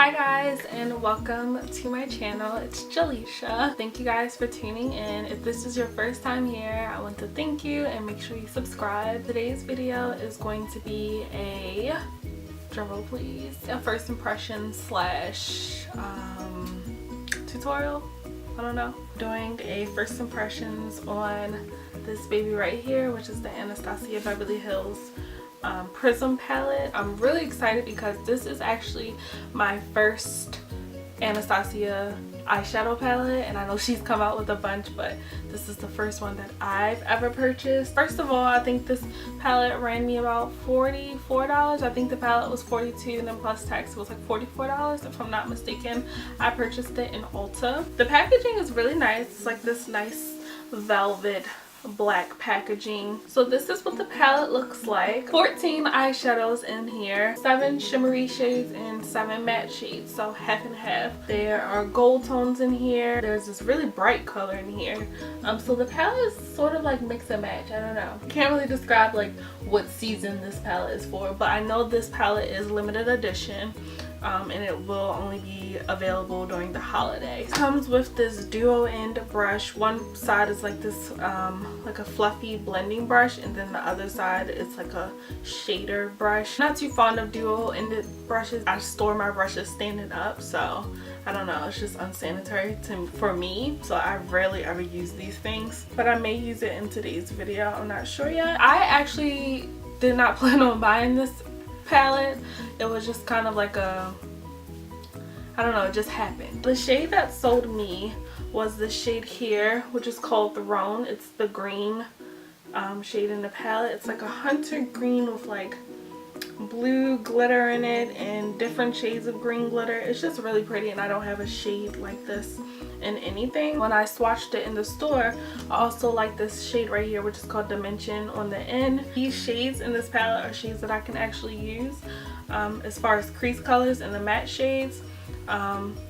Hi guys, and welcome to my channel. It's Jaleisha. Thank you guys for tuning in. If this is your first time here, I want to thank you and make sure you subscribe. Today's video is going to be a drumroll please, a first impression slash tutorial. I don't know. Doing a first impressions on this baby right here, which is the Anastasia Beverly Hills Prism palette. I'm really excited because this is actually my first Anastasia eyeshadow palette, and I know she's come out with a bunch, but this is the first one that I've ever purchased. First of all, I think this palette ran me about $44. I think the palette was $42 and then plus tax it was like $44 if I'm not mistaken. I purchased it in Ulta. The packaging is really nice. It's like this nice velvet black packaging. So this is what the palette looks like. 14 eyeshadows in here, 7 shimmery shades and 7 matte shades, so half and half. There are gold tones in here. There's this really bright color in here. So the palette is sort of like mix and match. I don't know. I can't really describe like what season this palette is for, but I know this palette is limited edition. And it will only be available during the holidays. It comes with this duo end brush. One side is like this like a fluffy blending brush, and then the other side is like a shader brush. Not too fond of duo ended brushes. I store my brushes standing up, so I don't know, it's just unsanitary for me, so I rarely ever use these things, but I may use it in today's video. I'm not sure yet. I actually did not plan on buying this palette. It was just kind of like a, I don't know, it just happened. The shade that sold me was the shade here, which is called Throne. It's the green shade in the palette. It's like a hunter green with like blue glitter in it and different shades of green glitter. It's just really pretty, and I don't have a shade like this in anything. When I swatched it in the store, I also like this shade right here, which is called Dimension on the end. These shades in this palette are shades that I can actually use as far as crease colors and the matte shades.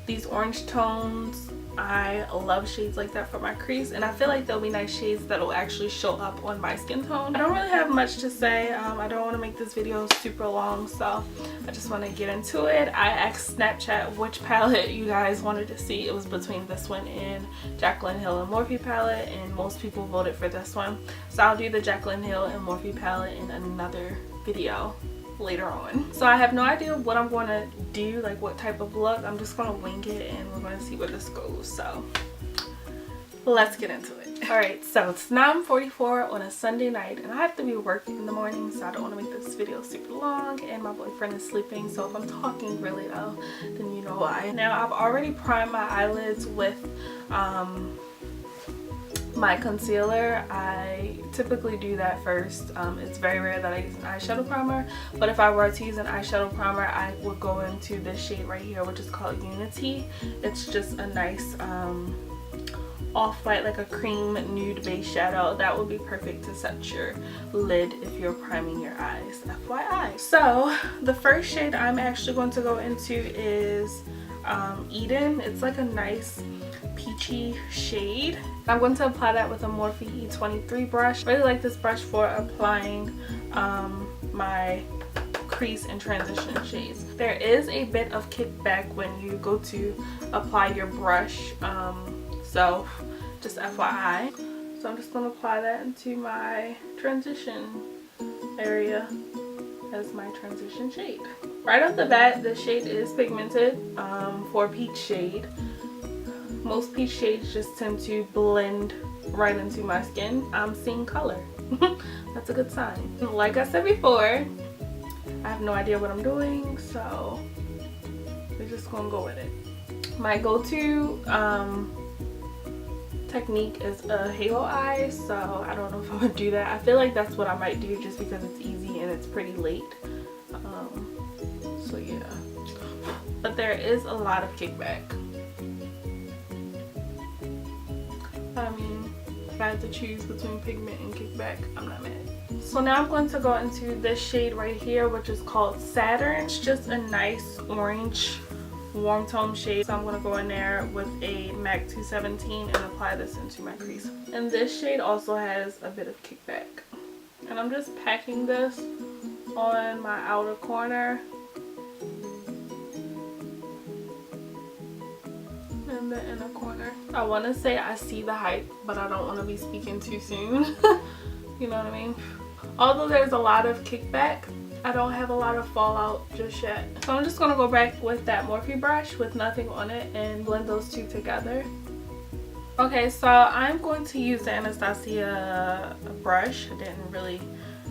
These orange tones, I love shades like that for my crease, and I feel like they'll be nice shades that will actually show up on my skin tone. I don't really have much to say. I don't want to make this video super long, so I just want to get into it. I asked Snapchat which palette you guys wanted to see. It was between this one and Jaclyn Hill and Morphe palette, and most people voted for this one, so I'll do the Jaclyn Hill and Morphe palette in another video later on. So I have no idea what I'm going to do, like what type of look. I'm just going to wing it, and we're going to see where this goes. So let's get into it. Alright, so it's 9:44 on a Sunday night, and I have to be working in the morning, so I don't want to make this video super long, and my boyfriend is sleeping, so if I'm talking really low, then you know why. Now I've already primed my eyelids with my concealer. I typically do that first. It's very rare that I use an eyeshadow primer, but if I were to use an eyeshadow primer, I would go into this shade right here, which is called Unity. It's just a nice off-white, like a cream nude base shadow that would be perfect to set your lid if you're priming your eyes, FYI. So the first shade I'm actually going to go into is Eden. It's like a nice peachy shade. I'm going to apply that with a Morphe E23 brush. I really like this brush for applying my crease and transition shades. There is a bit of kickback when you go to apply your brush, so just FYI. So I'm just going to apply that into my transition area as my transition shade. Right off the bat, this shade is pigmented for a peach shade. Most peach shades just tend to blend right into my skin. I'm seeing color. That's a good sign. Like I said before, I have no idea what I'm doing, so we're just gonna go with it. My go-to technique is a halo eye, so I don't know if I'm gonna do that. I feel like that's what I might do just because it's easy and it's pretty late. So yeah, but there is a lot of kickback. I mean, if I had to choose between pigment and kickback, I'm not mad. So now I'm going to go into this shade right here, which is called Saturn. It's just a nice orange warm tone shade. So I'm going to go in there with a MAC 217 and apply this into my crease. And this shade also has a bit of kickback. And I'm just packing this on my outer corner. on the inner corner. I want to say I see the hype, but I don't want to be speaking too soon. You know what I mean? Although there's a lot of kickback, I don't have a lot of fallout just yet. So I'm just going to go back with that Morphe brush with nothing on it and blend those two together. Okay, so I'm going to use the Anastasia brush. I didn't really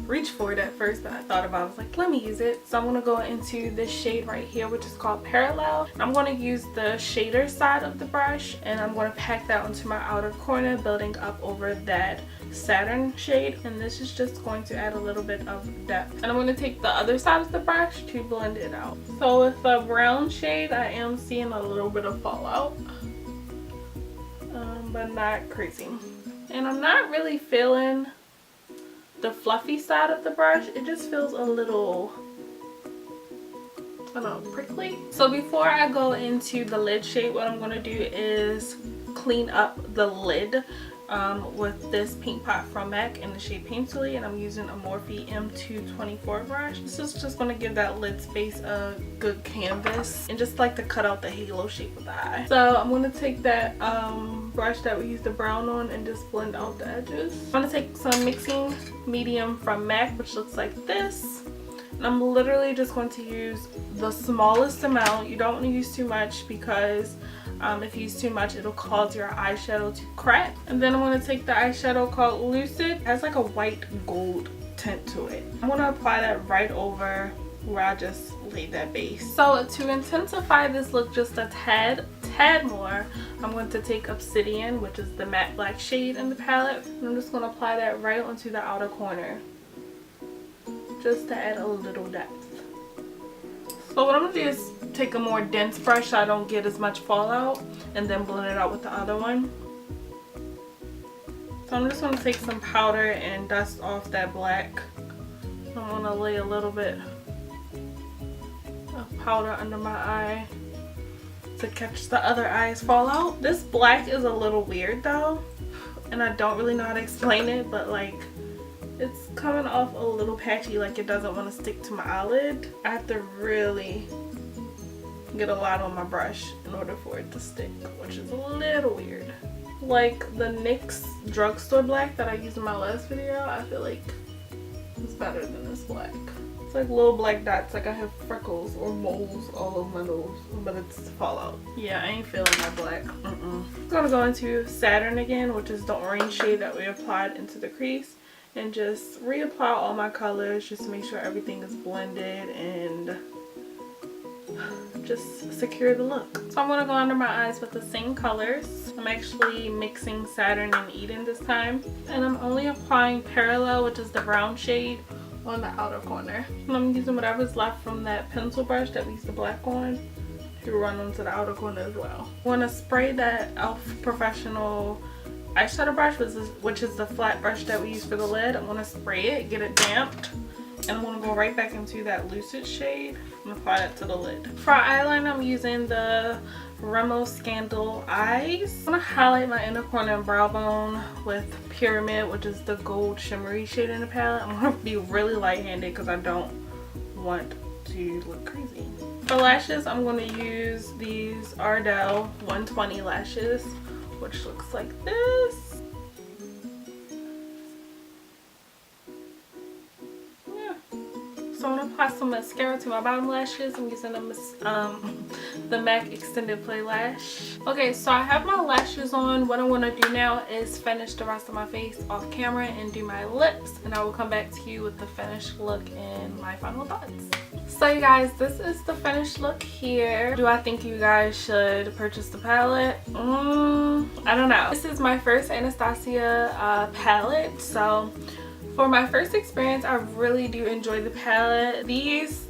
reach for it at first, but I thought about it. I was like, let me use it. So I'm going to go into this shade right here, which is called Parallel. I'm going to use the shader side of the brush, and I'm going to pack that onto my outer corner, building up over that Saturn shade. And this is just going to add a little bit of depth. And I'm going to take the other side of the brush to blend it out. So with the brown shade, I am seeing a little bit of fallout, but not crazy. And I'm not really feeling the fluffy side of the brush. It just feels a little, I don't know, prickly. So before I go into the lid shade, what I'm going to do is clean up the lid with this paint pot from MAC in the shade Painterly, and I'm using a Morphe M224 brush. This is just going to give that lid space a good canvas and just like to cut out the halo shape of the eye. So I'm going to take that brush that we used the brown on and just blend out the edges. I'm going to take some mixing medium from MAC, which looks like this. And I'm literally just going to use the smallest amount. You don't want to use too much because if you use too much, it'll cause your eyeshadow to crack. And then I'm going to take the eyeshadow called Lucid. It has like a white gold tint to it. I'm going to apply that right over where I just laid that base. So to intensify this look just a tad more, I'm going to take Obsidian, which is the matte black shade in the palette, and I'm just going to apply that right onto the outer corner just to add a little depth. So what I'm going to do is take a more dense brush so I don't get as much fallout, and then blend it out with the other one. So I'm just going to take some powder and dust off that black. I'm going to lay a little bit of powder under my eye to catch the other eye's fallout. This black is a little weird though, and I don't really know how to explain it, but like it's coming off a little patchy, like it doesn't want to stick to my eyelid. I have to really get a lot on my brush in order for it to stick, which is a little weird. Like the NYX drugstore black that I used in my last video, I feel like it's better than this black. It's like little black dots, like I have freckles or moles all over my nose, but it's fallout. Yeah, I ain't feeling that black. I'm gonna go into Saturn again, which is the orange shade that we applied into the crease, and just reapply all my colors just to make sure everything is blended and just secure the look. So I'm going to go under my eyes with the same colors. I'm actually mixing Saturn and Eden this time, and I'm only applying Parallel, which is the brown shade, on the outer corner. And I'm using whatever's left from that pencil brush that we used the black on to run onto the outer corner as well. I want to spray that e.l.f. Professional eyeshadow brush, which is the flat brush that we use for the lid. I'm going to spray it, get it damped, and I'm going to go right back into that Lucid shade and apply that to the lid. For eyeliner, I'm using the Rimmel Scandaleyes. I'm going to highlight my inner corner and brow bone with Pyramid, which is the gold shimmery shade in the palette. I'm going to be really light-handed because I don't want to look crazy. For lashes, I'm going to use these Ardell 120 lashes, which looks like this. Yeah. So I'm gonna apply some mascara to my bottom lashes. I'm using the MAC Extended Play Lash. Okay, so I have my lashes on. What I want to do now is finish the rest of my face off camera and do my lips, and I will come back to you with the finished look and my final thoughts. So you guys, this is the finished look here. Do I think you guys should purchase the palette? I don't know. This is my first Anastasia palette, so for my first experience, I really do enjoy the palette. These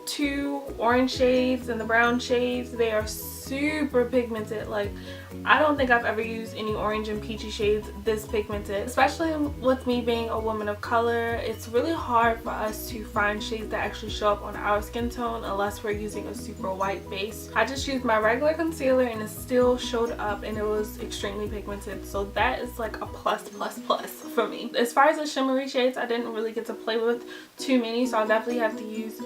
two orange shades and the brown shades, they are super pigmented. Like, I don't think I've ever used any orange and peachy shades this pigmented, especially with me being a woman of color. It's really hard for us to find shades that actually show up on our skin tone unless we're using a super white base. I just used my regular concealer and it still showed up and it was extremely pigmented, so that is like a plus for me. As far as the shimmery shades, I didn't really get to play with too many, so I'll definitely have to use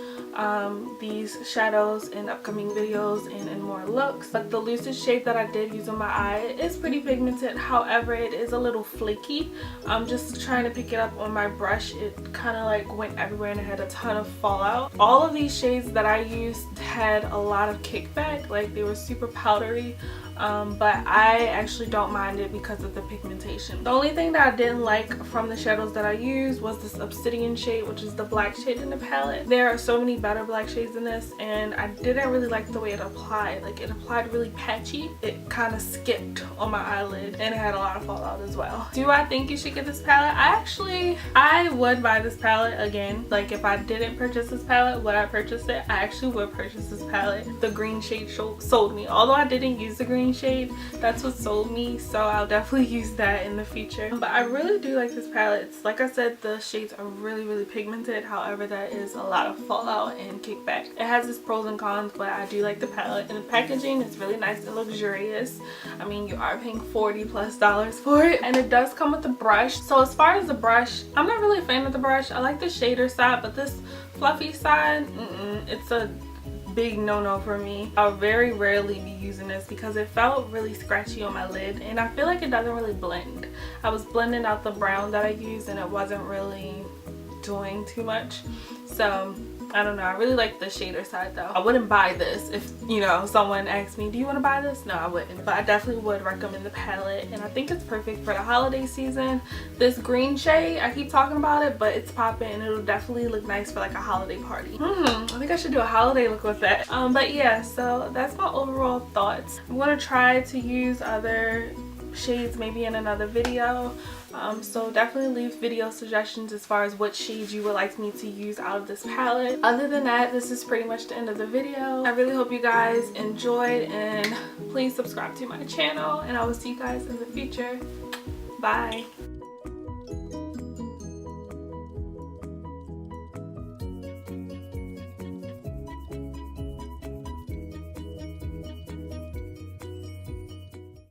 these shadows in upcoming videos and in more looks. But the loosest shade that I did use on my eye is pretty pigmented, however it is a little flaky. I'm just trying to pick it up on my brush. It kind of like went everywhere and it had a ton of fallout. All of these shades that I used had a lot of kickback, like they were super powdery. But I actually don't mind it because of the pigmentation. The only thing that I didn't like from the shadows that I used was this obsidian shade, which is the black shade in the palette. There are so many better black shades in this, and I didn't really like the way it applied. Like, it applied really patchy. It kind of skipped on my eyelid and it had a lot of fallout as well. Do I think you should get this palette? I would buy this palette again. Like, if I didn't purchase this palette, would I purchase it? I actually would purchase this palette. The green shade sold me. Although I didn't use the green shade, that's what sold me, so I'll definitely use that in the future. But I really do like this palette. It's, like I said, the shades are really pigmented, however there is a lot of fallout and kickback. It has its pros and cons, but I do like the palette, and the packaging is really nice and luxurious. I mean, you are paying $40+ for it, and it does come with a brush. So as far as the brush, I'm not really a fan of the brush. I like the shader side, but this fluffy side, it's a big no-no for me. I'll very rarely be using this because it felt really scratchy on my lid, and I feel like it doesn't really blend. I was blending out the brown that I used and it wasn't really doing too much, so I don't know. I really like the shader side though. I wouldn't buy this if, you know, someone asked me, do you want to buy this? No, I wouldn't, but I definitely would recommend the palette, and I think it's perfect for the holiday season. This green shade, I keep talking about it, but it's popping and it'll definitely look nice for like a holiday party. I think I should do a holiday look with that. But yeah, so that's my overall thoughts. I'm going to try to use other shades maybe in another video. So definitely leave video suggestions as far as what shades you would like me to use out of this palette. Other than that, this is pretty much the end of the video. I really hope you guys enjoyed, and please subscribe to my channel, and I will see you guys in the future. Bye.